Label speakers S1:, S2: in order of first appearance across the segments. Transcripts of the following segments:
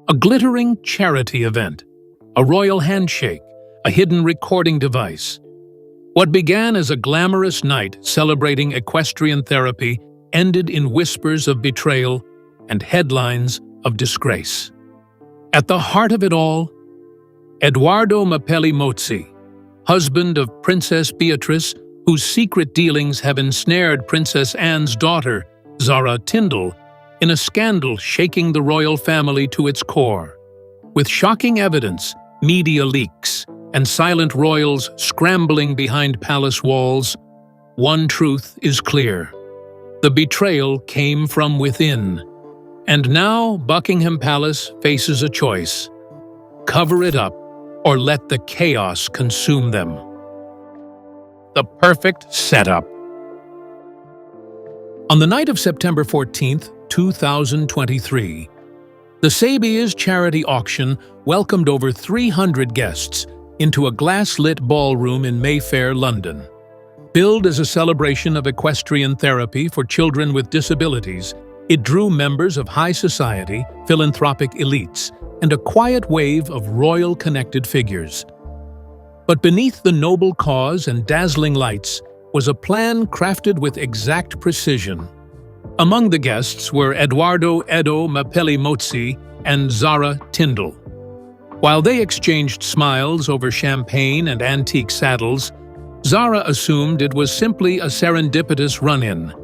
S1: A glittering charity event, a royal handshake, a hidden recording device. What began as a glamorous night celebrating equestrian therapy ended in whispers of betrayal and headlines of disgrace. At the heart of it all, Edoardo Mapelli Mozzi, husband of Princess Beatrice, whose secret dealings have ensnared Princess Anne's daughter, Zara Tindall, in a scandal shaking the royal family to its core. With shocking evidence, media leaks, and silent royals scrambling behind palace walls, one truth is clear. The betrayal came from within. And now Buckingham Palace faces a choice: cover it up or let the chaos consume them. The perfect setup. On the night of September 14th, 2023, the Sabia's charity auction welcomed over 300 guests into a glass-lit ballroom in Mayfair, London. Billed as a celebration of equestrian therapy for children with disabilities, it drew members of high society, philanthropic elites, and a quiet wave of royal-connected figures. But beneath the noble cause and dazzling lights was a plan crafted with exact precision. Among the guests were Edoardo Mapelli Mozzi and Zara Tindall. While they exchanged smiles over champagne and antique saddles, Zara assumed it was simply a serendipitous run-in,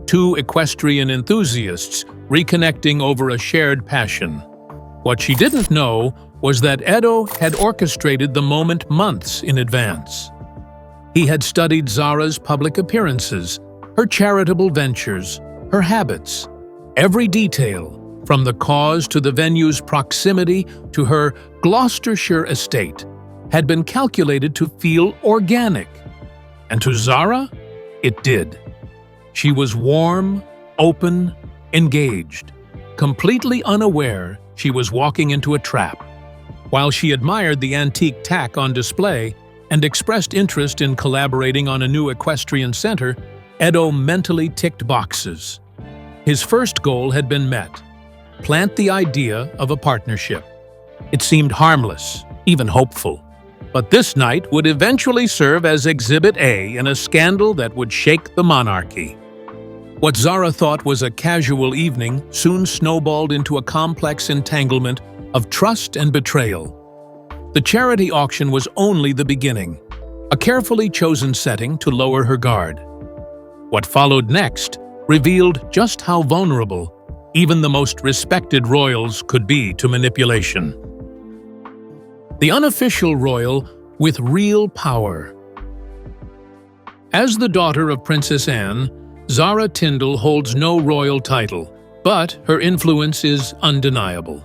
S1: two equestrian enthusiasts reconnecting over a shared passion. What she didn't know was that Edo had orchestrated the moment months in advance. He had studied Zara's public appearances, her charitable ventures, her habits. Every detail, from the cause to the venue's proximity to her Gloucestershire estate, had been calculated to feel organic. And to Zara, it did. She was warm, open, engaged, completely unaware she was walking into a trap. While she admired the antique tack on display and expressed interest in collaborating on a new equestrian center, Edo mentally ticked boxes. His first goal had been met: plant the idea of a partnership. It seemed harmless, even hopeful. But this night would eventually serve as Exhibit A in a scandal that would shake the monarchy. What Zara thought was a casual evening soon snowballed into a complex entanglement of trust and betrayal. The charity auction was only the beginning, a carefully chosen setting to lower her guard. What followed next revealed just how vulnerable even the most respected royals could be to manipulation. The unofficial royal with real power. As the daughter of Princess Anne, Zara Tindall holds no royal title, but her influence is undeniable.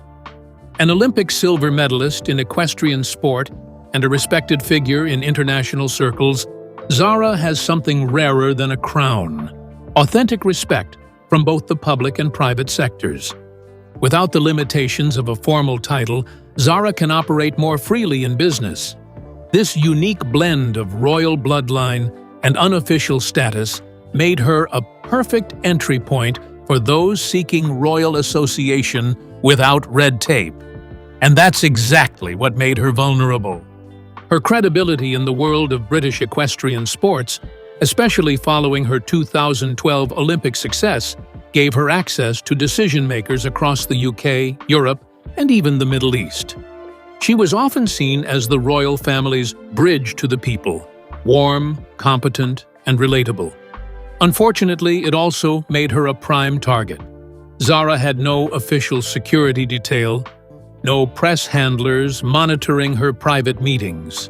S1: An Olympic silver medalist in equestrian sport and a respected figure in international circles, Zara has something rarer than a crown: authentic respect from both the public and private sectors. Without the limitations of a formal title, Zara can operate more freely in business. This unique blend of royal bloodline and unofficial status made her a perfect entry point for those seeking royal association without red tape. And that's exactly what made her vulnerable. Her credibility in the world of British equestrian sports, especially following her 2012 Olympic success, gave her access to decision-makers across the UK, Europe, and even the Middle East. She was often seen as the royal family's bridge to the people, warm, competent, and relatable. Unfortunately, it also made her a prime target. Zara had no official security detail, no press handlers monitoring her private meetings.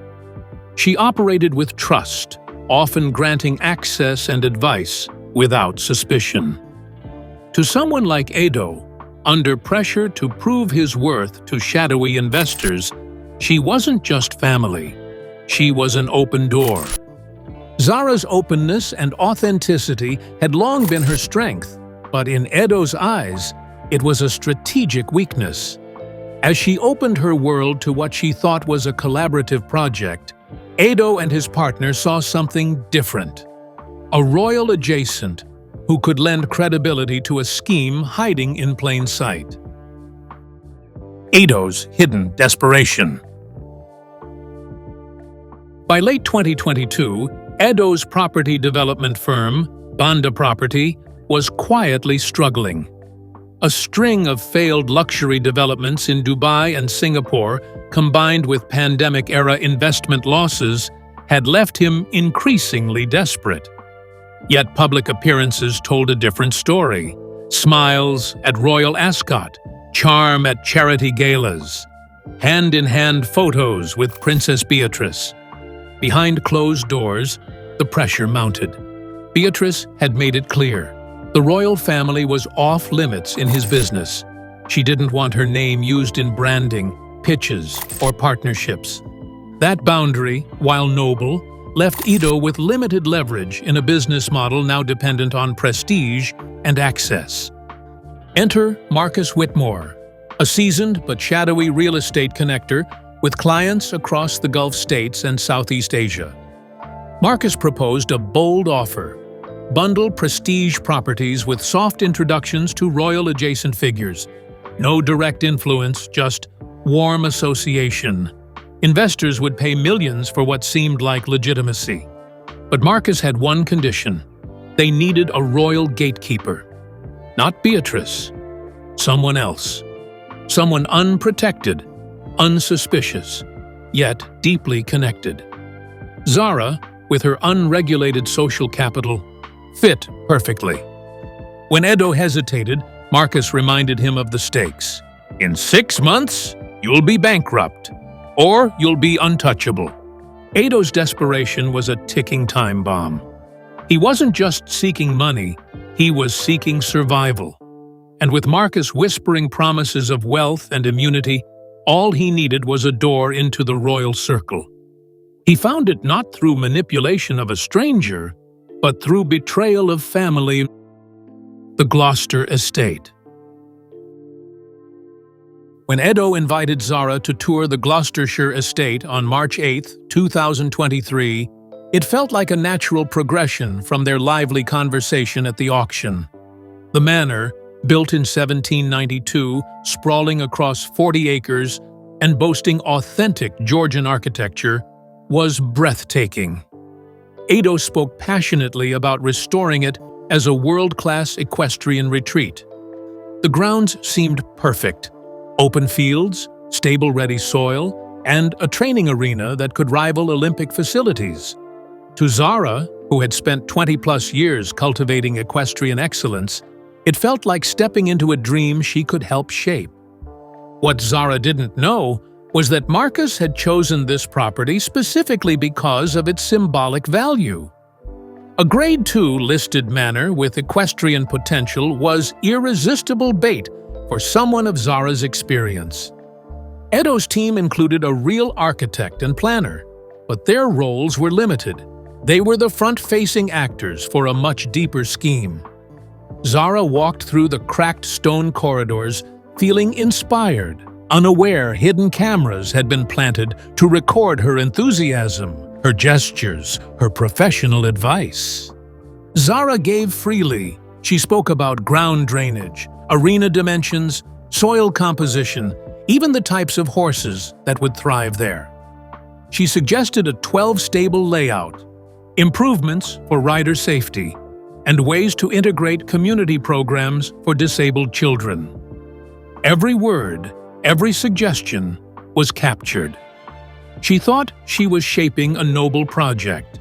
S1: She operated with trust, often granting access and advice without suspicion. To someone like Edo, under pressure to prove his worth to shadowy investors, she wasn't just family. She was an open door. Zara's openness and authenticity had long been her strength, but in Edo's eyes, it was a strategic weakness. As she opened her world to what she thought was a collaborative project, Edo and his partner saw something different. A royal adjacent who could lend credibility to a scheme hiding in plain sight. Edo's hidden desperation. By late 2022, Edo's property development firm, Banda Property, was quietly struggling. A string of failed luxury developments in Dubai and Singapore, combined with pandemic-era investment losses, had left him increasingly desperate. Yet public appearances told a different story. Smiles at Royal Ascot, charm at charity galas, hand-in-hand photos with Princess Beatrice. Behind closed doors, the pressure mounted. Beatrice had made it clear. The royal family was off-limits in his business. She didn't want her name used in branding, pitches, or partnerships. That boundary, while noble, left Edo with limited leverage in a business model now dependent on prestige and access. Enter Marcus Whitmore, a seasoned but shadowy real estate connector with clients across the Gulf states and Southeast Asia. Marcus proposed a bold offer: bundle prestige properties with soft introductions to royal-adjacent figures. No direct influence, just warm association. Investors would pay millions for what seemed like legitimacy. But Marcus had one condition. They needed a royal gatekeeper. Not Beatrice. Someone else. Someone unprotected, unsuspicious, yet deeply connected. Zara, with her unregulated social capital, fit perfectly. When Edo hesitated, Marcus reminded him of the stakes. In 6 months, you'll be bankrupt, or you'll be untouchable. Edo's desperation was a ticking time bomb. He wasn't just seeking money, he was seeking survival. And with Marcus whispering promises of wealth and immunity, all he needed was a door into the royal circle. He found it not through manipulation of a stranger, but through betrayal of family, the Gloucester estate. When Edo invited Zara to tour the Gloucestershire estate on March 8, 2023, it felt like a natural progression from their lively conversation at the auction. The manor, built in 1792, sprawling across 40 acres and boasting authentic Georgian architecture, was breathtaking. Edo spoke passionately about restoring it as a world-class equestrian retreat. The grounds seemed perfect. Open fields, stable-ready soil, and a training arena that could rival Olympic facilities. To Zara, who had spent 20-plus years cultivating equestrian excellence, it felt like stepping into a dream she could help shape. What Zara didn't know was that Marcus had chosen this property specifically because of its symbolic value. A Grade 2 listed manor with equestrian potential was irresistible bait for someone of Zara's experience. Edo's team included a real architect and planner, but their roles were limited. They were the front-facing actors for a much deeper scheme. Zara walked through the cracked stone corridors, feeling inspired, unaware hidden cameras had been planted to record her enthusiasm, her gestures, her professional advice. Zara gave freely. She spoke about ground drainage, arena dimensions, soil composition, even the types of horses that would thrive there. She suggested a 12-stable layout, improvements for rider safety, and ways to integrate community programs for disabled children. Every word, every suggestion was captured. She thought she was shaping a noble project.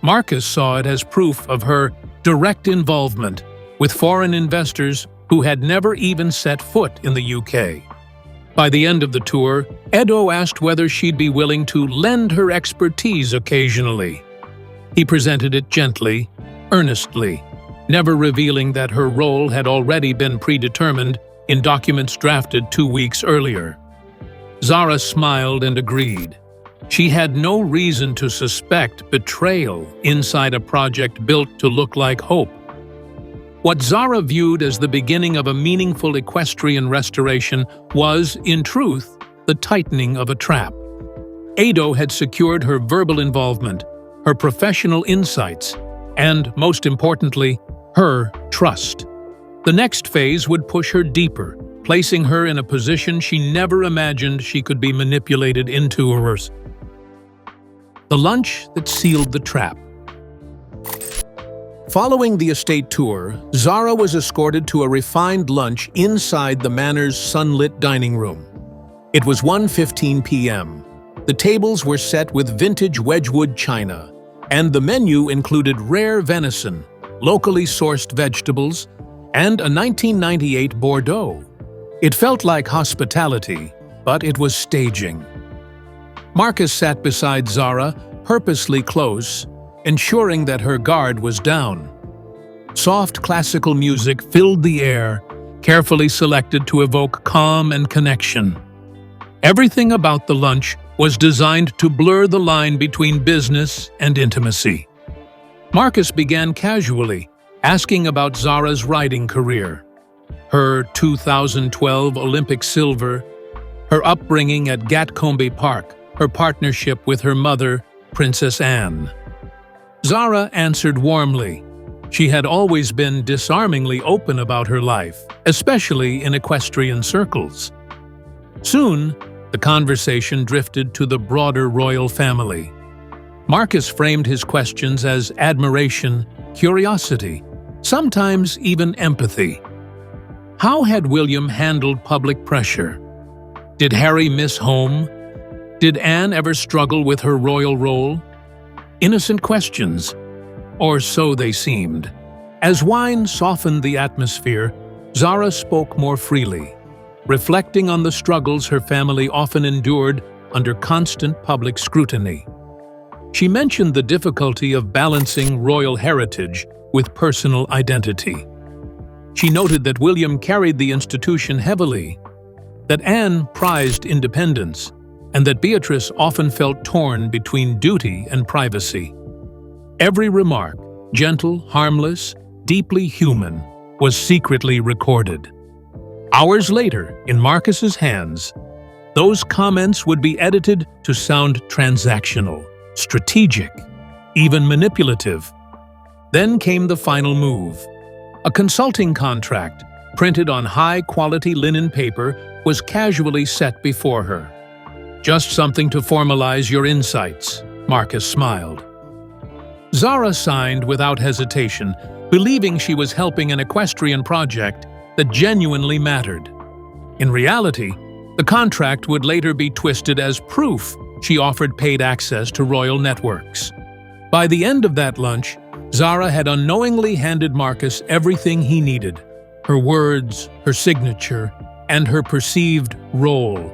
S1: Marcus saw it as proof of her direct involvement with foreign investors who had never even set foot in the UK. By the end of the tour, Edo asked whether she'd be willing to lend her expertise occasionally. He presented it gently, earnestly, never revealing that her role had already been predetermined in documents drafted 2 weeks earlier. Zara smiled and agreed. She had no reason to suspect betrayal inside a project built to look like hope. What Zara viewed as the beginning of a meaningful equestrian restoration was, in truth, the tightening of a trap. Edo had secured her verbal involvement, her professional insights, and, most importantly, her trust. The next phase would push her deeper, placing her in a position she never imagined she could be manipulated into. The lunch that sealed the trap. Following the estate tour, Zara was escorted to a refined lunch inside the manor's sunlit dining room. It was 1:15 p.m. The tables were set with vintage Wedgwood china, and the menu included rare venison, locally sourced vegetables, and a 1998 Bordeaux. It felt like hospitality, but it was staging. Marcus sat beside Zara, purposely close, ensuring that her guard was down. Soft classical music filled the air, carefully selected to evoke calm and connection. Everything about the lunch was designed to blur the line between business and intimacy. Marcus began casually, asking about Zara's riding career, her 2012 Olympic silver, her upbringing at Gatcombe Park, her partnership with her mother, Princess Anne. Zara answered warmly. She had always been disarmingly open about her life, especially in equestrian circles. Soon, the conversation drifted to the broader royal family. Marcus framed his questions as admiration, curiosity, sometimes even empathy. How had William handled public pressure? Did Harry miss home? Did Anne ever struggle with her royal role? Innocent questions, or so they seemed. As wine softened the atmosphere, Zara spoke more freely, reflecting on the struggles her family often endured under constant public scrutiny. She mentioned the difficulty of balancing royal heritage with personal identity. She noted that William carried the institution heavily, that Anne prized independence, and that Beatrice often felt torn between duty and privacy. Every remark, gentle, harmless, deeply human, was secretly recorded. Hours later, in Marcus's hands, those comments would be edited to sound transactional, strategic, even manipulative. Then came the final move. A consulting contract, printed on high-quality linen paper, was casually set before her. "Just something to formalize your insights," Marcus smiled. Zara signed without hesitation, believing she was helping an equestrian project that genuinely mattered. In reality, the contract would later be twisted as proof she offered paid access to royal networks. By the end of that lunch, Zara had unknowingly handed Marcus everything he needed: her words, her signature, and her perceived role.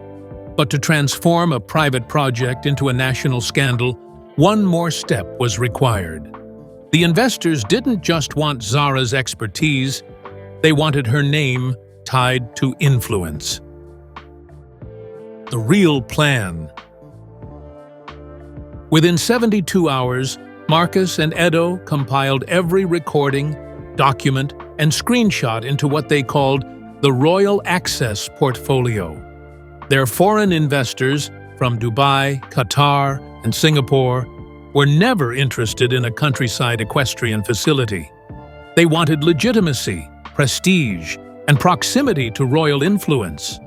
S1: But to transform a private project into a national scandal, one more step was required. The investors didn't just want Zara's expertise, they wanted her name tied to influence. The real plan. Within 72 hours, Marcus and Edo compiled every recording, document, and screenshot into what they called the Royal Access Portfolio. Their foreign investors from Dubai, Qatar, and Singapore were never interested in a countryside equestrian facility. They wanted legitimacy, prestige, and proximity to royal influence.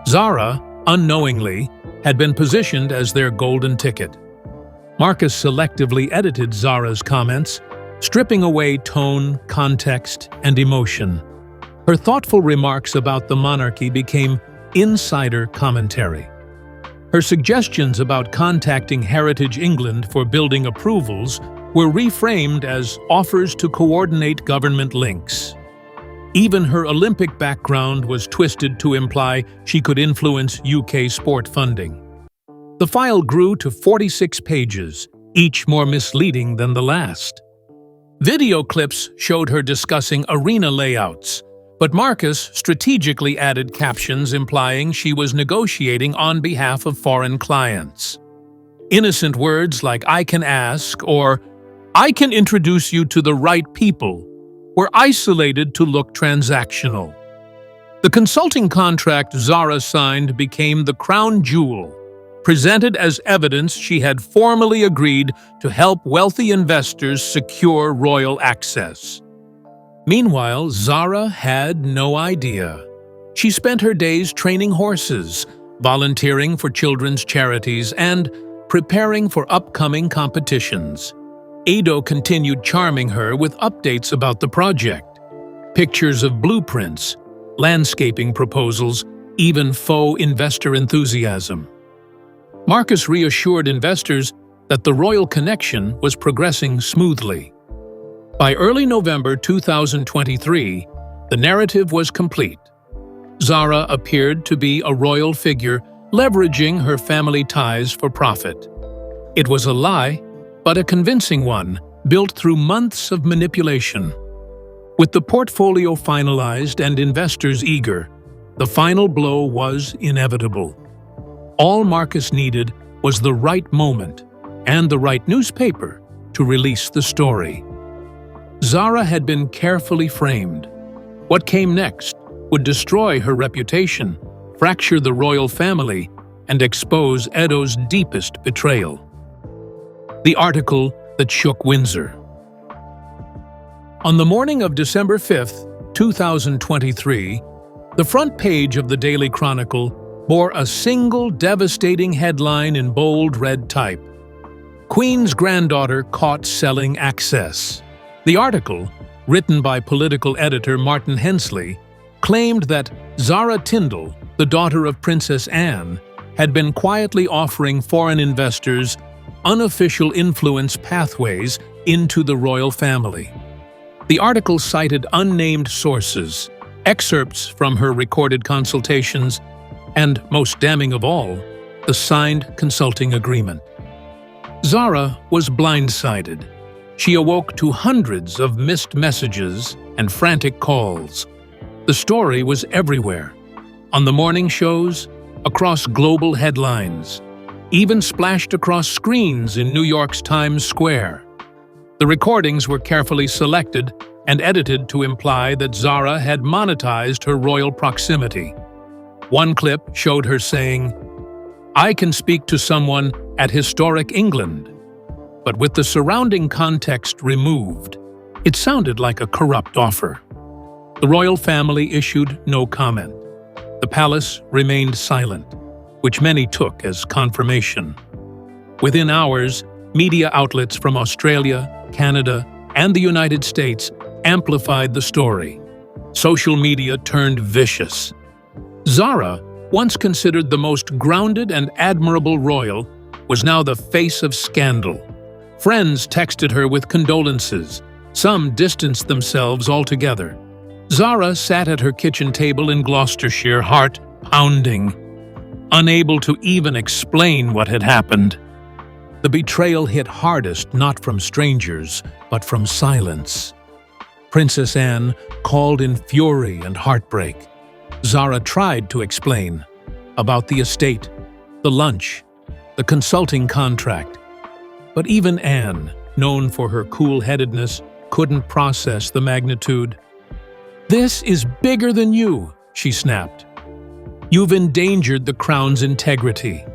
S1: Zara, unknowingly, had been positioned as their golden ticket. Marcus selectively edited Zara's comments, stripping away tone, context, and emotion. Her thoughtful remarks about the monarchy became insider commentary. Her suggestions about contacting Heritage England for building approvals were reframed as offers to coordinate government links. Even her Olympic background was twisted to imply she could influence UK sport funding. The file grew to 46 pages, each more misleading than the last. Video clips showed her discussing arena layouts, but Marcus strategically added captions implying she was negotiating on behalf of foreign clients. Innocent words like "I can ask" or "I can introduce you to the right people" were isolated to look transactional. The consulting contract Zara signed became the crown jewel, presented as evidence she had formally agreed to help wealthy investors secure royal access. Meanwhile, Zara had no idea. She spent her days training horses, volunteering for children's charities, and preparing for upcoming competitions. Edo continued charming her with updates about the project, pictures of blueprints, landscaping proposals, even faux investor enthusiasm. Marcus reassured investors that the royal connection was progressing smoothly. By early November 2023, the narrative was complete. Zara appeared to be a royal figure leveraging her family ties for profit. It was a lie, but a convincing one, built through months of manipulation. With the portfolio finalized and investors eager, the final blow was inevitable. All Marcus needed was the right moment and the right newspaper to release the story. Zara had been carefully framed. What came next would destroy her reputation, fracture the royal family, and expose Edo's deepest betrayal. The article that shook Windsor. On the morning of December 5, 2023, the front page of the Daily Chronicle bore a single devastating headline in bold red type: Queen's granddaughter caught selling access. The article, written by political editor Martin Hensley, claimed that Zara Tindall, the daughter of Princess Anne, had been quietly offering foreign investors unofficial influence pathways into the royal family. The article cited unnamed sources, excerpts from her recorded consultations, and, most damning of all, the signed consulting agreement. Zara was blindsided. She awoke to hundreds of missed messages and frantic calls. The story was everywhere, on the morning shows, across global headlines, even splashed across screens in New York's Times Square. The recordings were carefully selected and edited to imply that Zara had monetized her royal proximity. One clip showed her saying, "I can speak to someone at historic England." But with the surrounding context removed, it sounded like a corrupt offer. The royal family issued no comment. The palace remained silent, which many took as confirmation. Within hours, media outlets from Australia, Canada, and the United States amplified the story. Social media turned vicious. Zara, once considered the most grounded and admirable royal, was now the face of scandal. Friends texted her with condolences. Some distanced themselves altogether. Zara sat at her kitchen table in Gloucestershire, heart pounding, unable to even explain what had happened. The betrayal hit hardest not from strangers, but from silence. Princess Anne called in fury and heartbreak. Zara tried to explain about the estate, the lunch, the consulting contract. But even Anne, known for her cool-headedness, couldn't process the magnitude. "This is bigger than you," she snapped. "You've endangered the crown's integrity."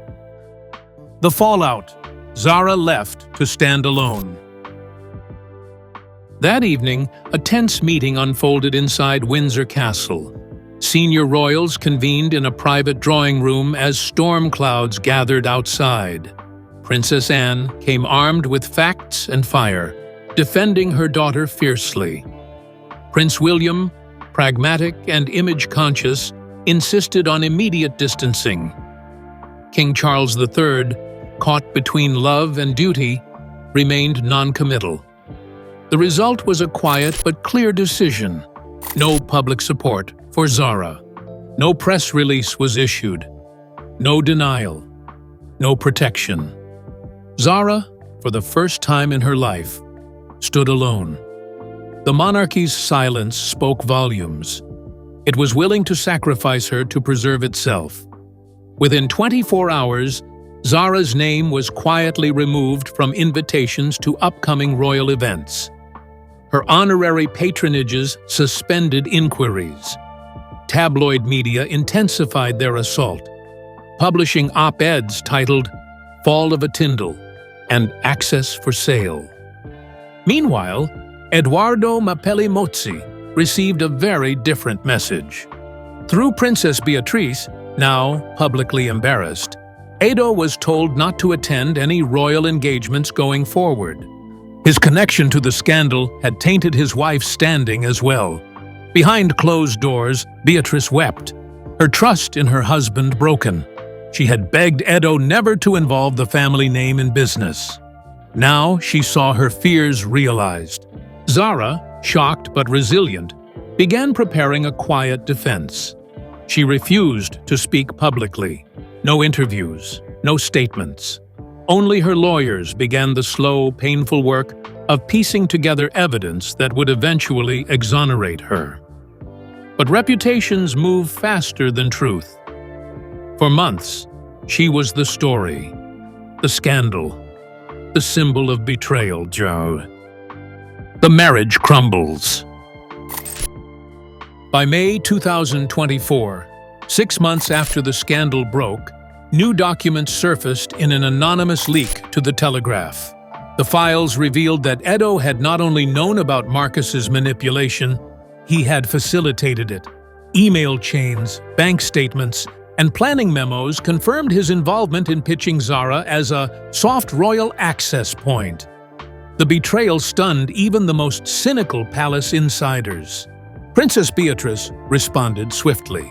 S1: The fallout: Zara left to stand alone. That evening, a tense meeting unfolded inside Windsor Castle. Senior royals convened in a private drawing room as storm clouds gathered outside. Princess Anne came armed with facts and fire, defending her daughter fiercely. Prince William, pragmatic and image-conscious, insisted on immediate distancing. King Charles III, caught between love and duty, remained non-committal. The result was a quiet but clear decision. No public support for Zara. No press release was issued. No denial. No protection. Zara, for the first time in her life, stood alone. The monarchy's silence spoke volumes. It was willing to sacrifice her to preserve itself. Within 24 hours, Zara's name was quietly removed from invitations to upcoming royal events. Her honorary patronages suspended inquiries. Tabloid media intensified their assault, publishing op-eds titled "Fall of a Tindall" and "Access for Sale." Meanwhile, Edoardo Mapelli Mozzi received a very different message. Through Princess Beatrice, now publicly embarrassed, Edo was told not to attend any royal engagements going forward. His connection to the scandal had tainted his wife's standing as well. Behind closed doors, Beatrice wept, her trust in her husband broken. She had begged Edo never to involve the family name in business. Now she saw her fears realized. Zara, shocked but resilient, began preparing a quiet defense. She refused to speak publicly. No interviews, no statements. Only her lawyers began the slow, painful work of piecing together evidence that would eventually exonerate her. But reputations move faster than truth. For months, she was the story, the scandal, the symbol of betrayal, Joe. The marriage crumbles. By May 2024, 6 months after the scandal broke, new documents surfaced in an anonymous leak to The Telegraph. The files revealed that Edo had not only known about Marcus's manipulation, he had facilitated it. Email chains, bank statements, and planning memos confirmed his involvement in pitching Zara as a soft royal access point. The betrayal stunned even the most cynical palace insiders. Princess Beatrice responded swiftly.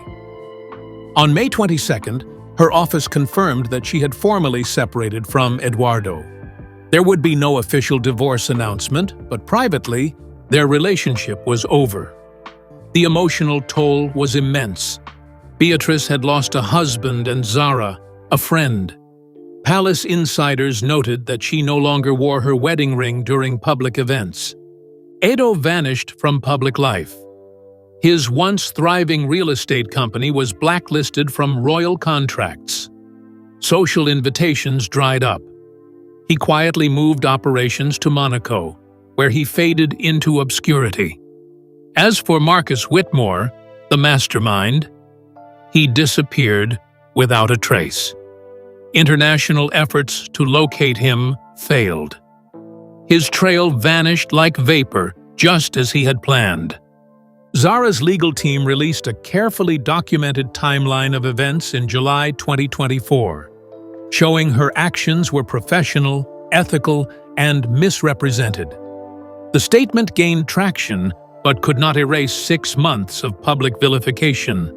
S1: On May 22nd, her office confirmed that she had formally separated from Eduardo. There would be no official divorce announcement, but privately, their relationship was over. The emotional toll was immense. Beatrice had lost a husband and Zara, a friend. Palace insiders noted that she no longer wore her wedding ring during public events. Edo vanished from public life. His once thriving real estate company was blacklisted from royal contracts. Social invitations dried up. He quietly moved operations to Monaco, where he faded into obscurity. As for Marcus Whitmore, the mastermind, he disappeared without a trace. International efforts to locate him failed. His trail vanished like vapor, just as he had planned. Zara's legal team released a carefully documented timeline of events in July 2024, showing her actions were professional, ethical, and misrepresented. The statement gained traction but could not erase 6 months of public vilification.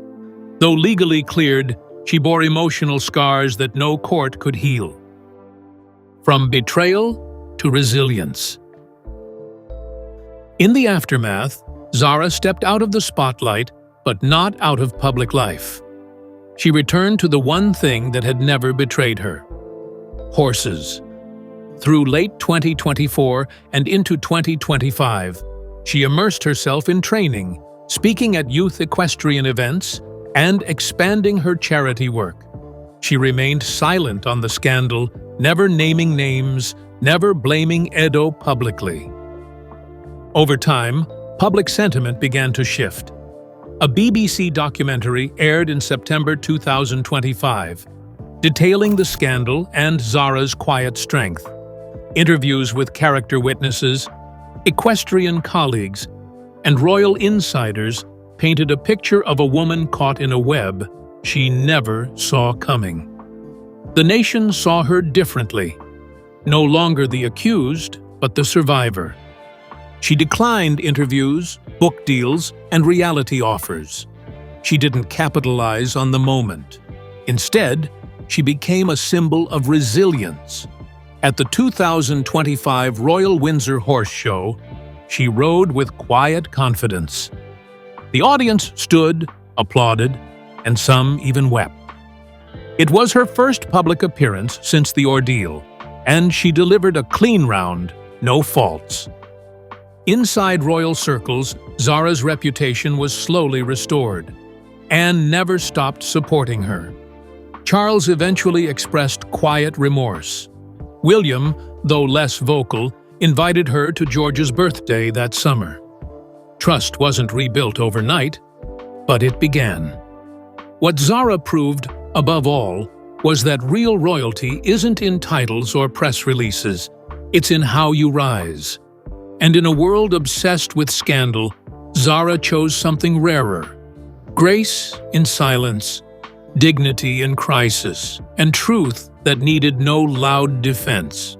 S1: Though legally cleared, she bore emotional scars that no court could heal. From betrayal to resilience. In the aftermath, Zara stepped out of the spotlight, but not out of public life. She returned to the one thing that had never betrayed her: horses. Through late 2024 and into 2025, she immersed herself in training, speaking at youth equestrian events, and expanding her charity work. She remained silent on the scandal, never naming names, never blaming Edo publicly. Over time, public sentiment began to shift. A BBC documentary aired in September 2025, detailing the scandal and Zara's quiet strength. Interviews with character witnesses, equestrian colleagues, and royal insiders painted a picture of a woman caught in a web she never saw coming. The nation saw her differently, no longer the accused, but the survivor. She declined interviews, book deals, and reality offers. She didn't capitalize on the moment. Instead, she became a symbol of resilience. At the 2025 Royal Windsor Horse Show, she rode with quiet confidence. The audience stood, applauded, and some even wept. It was her first public appearance since the ordeal, and she delivered a clean round, no faults. Inside royal circles, Zara's reputation was slowly restored. Anne never stopped supporting her. Charles eventually expressed quiet remorse. William, though less vocal, invited her to George's birthday that summer. Trust wasn't rebuilt overnight, but it began. What Zara proved, above all, was that real royalty isn't in titles or press releases. It's in how you rise. And in a world obsessed with scandal, Zara chose something rarer: Grace in silence, dignity in crisis, and truth that needed no loud defense.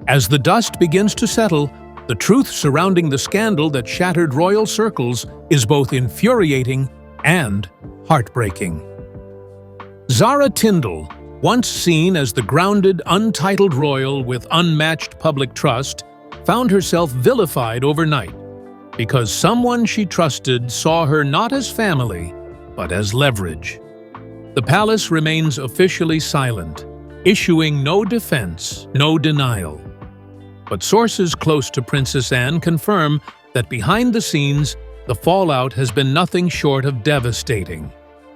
S1: As the dust begins to settle, the truth surrounding the scandal that shattered royal circles is both infuriating and heartbreaking. Zara Tindall, once seen as the grounded, untitled royal with unmatched public trust, found herself vilified overnight because someone she trusted saw her not as family, but as leverage. The palace remains officially silent, issuing no defense, no denial. But sources close to Princess Anne confirm that behind the scenes, the fallout has been nothing short of devastating.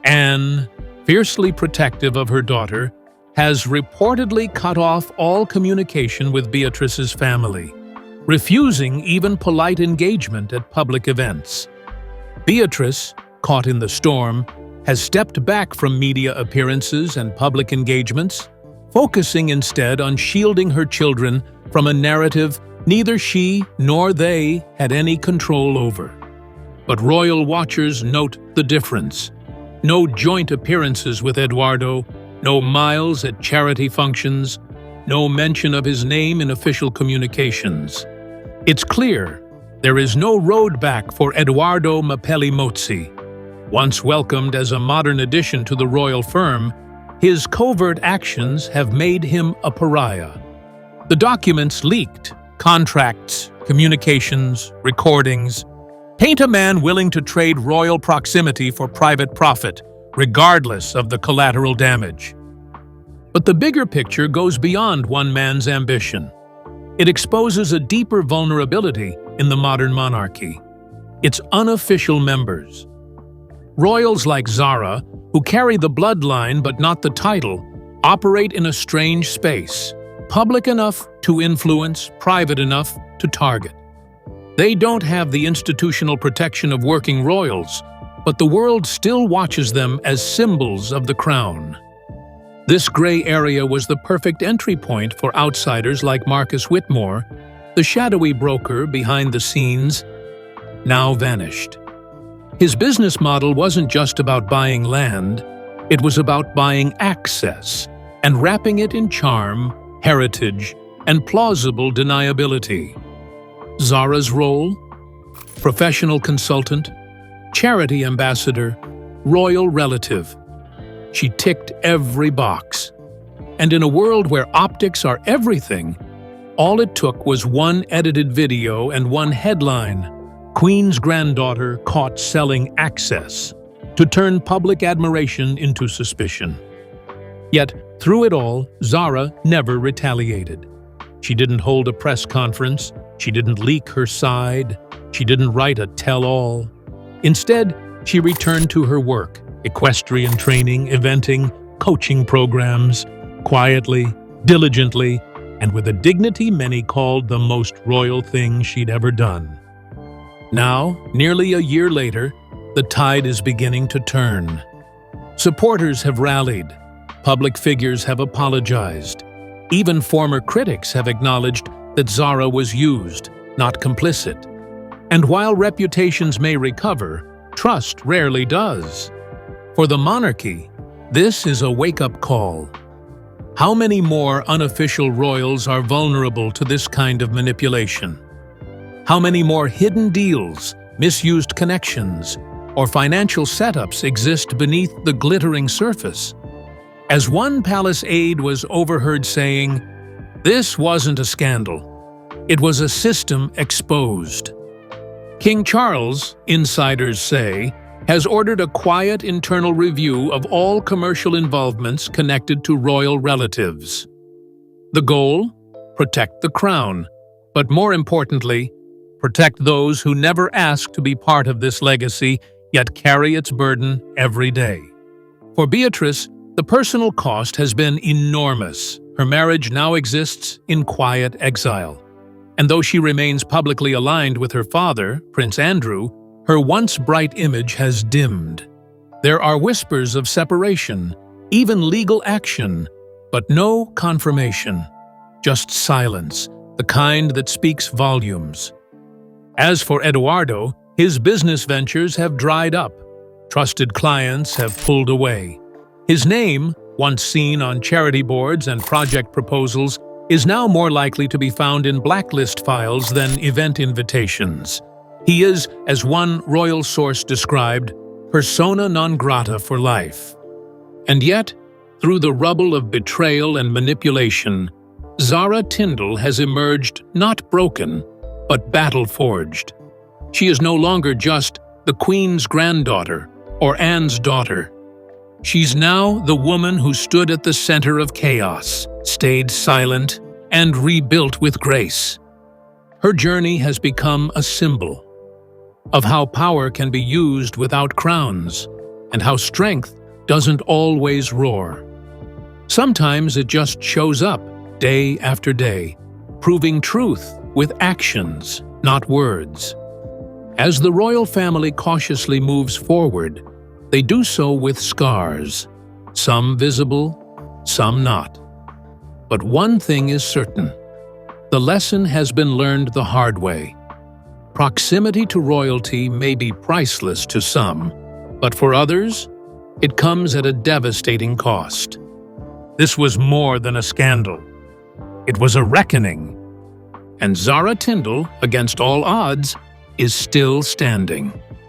S1: Anne, fiercely protective of her daughter, has reportedly cut off all communication with Beatrice's family, refusing even polite engagement at public events. Beatrice, caught in the storm, has stepped back from media appearances and public engagements, focusing instead on shielding her children from a narrative neither she nor they had any control over. But royal watchers note the difference. No joint appearances with Eduardo, no miles at charity functions, no mention of his name in official communications. It's clear there is no road back for Edoardo Mapelli Mozzi. Once welcomed as a modern addition to the royal firm, his covert actions have made him a pariah. The documents leaked, contracts, communications, recordings, paint a man willing to trade royal proximity for private profit, regardless of the collateral damage. But the bigger picture goes beyond one man's ambition. It exposes a deeper vulnerability in the modern monarchy: its unofficial members. Royals like Zara, who carry the bloodline but not the title, operate in a strange space, public enough to influence, private enough to target. They don't have the institutional protection of working royals, but the world still watches them as symbols of the crown. This gray area was the perfect entry point for outsiders like Marcus Whitmore, the shadowy broker behind the scenes, now vanished. His business model wasn't just about buying land, it was about buying access and wrapping it in charm, heritage, and plausible deniability. Zara's role? Professional consultant, charity ambassador, royal relative. She ticked every box. And in a world where optics are everything, all it took was one edited video and one headline: Queen's granddaughter caught selling access, to turn public admiration into suspicion. Yet, through it all, Zara never retaliated. She didn't hold a press conference, she didn't leak her side, she didn't write a tell-all. Instead, she returned to her work: equestrian training, eventing, coaching programs, quietly, diligently, and with a dignity many called the most royal thing she'd ever done. Now, nearly a year later, the tide is beginning to turn. Supporters have rallied, public figures have apologized, even former critics have acknowledged that Zara was used, not complicit. And while reputations may recover, trust rarely does. For the monarchy, this is a wake-up call. How many more unofficial royals are vulnerable to this kind of manipulation? How many more hidden deals, misused connections, or financial setups exist beneath the glittering surface? As one palace aide was overheard saying, "This wasn't a scandal. It was a system exposed." King Charles, insiders say, has ordered a quiet internal review of all commercial involvements connected to royal relatives. The goal? Protect the crown, but more importantly, protect those who never asked to be part of this legacy, yet carry its burden every day. For Beatrice, the personal cost has been enormous. Her marriage now exists in quiet exile. And though she remains publicly aligned with her father, Prince Andrew, her once bright image has dimmed. There are whispers of separation, even legal action, but no confirmation. Just silence, the kind that speaks volumes. As for Eduardo, his business ventures have dried up. Trusted clients have pulled away. His name, once seen on charity boards and project proposals, is now more likely to be found in blacklist files than event invitations. He is, as one royal source described, persona non grata for life. And yet, through the rubble of betrayal and manipulation, Zara Tindall has emerged not broken, but battle-forged. She is no longer just the Queen's granddaughter or Anne's daughter. She's now the woman who stood at the center of chaos, stayed silent, and rebuilt with grace. Her journey has become a symbol of how power can be used without crowns, and how strength doesn't always roar. Sometimes it just shows up, day after day, proving truth with actions, not words. As the royal family cautiously moves forward, they do so with scars, some visible, some not. But one thing is certain: the lesson has been learned the hard way. Proximity to royalty may be priceless to some, but for others, it comes at a devastating cost. This was more than a scandal. It was a reckoning. And Zara Tindall, against all odds, is still standing.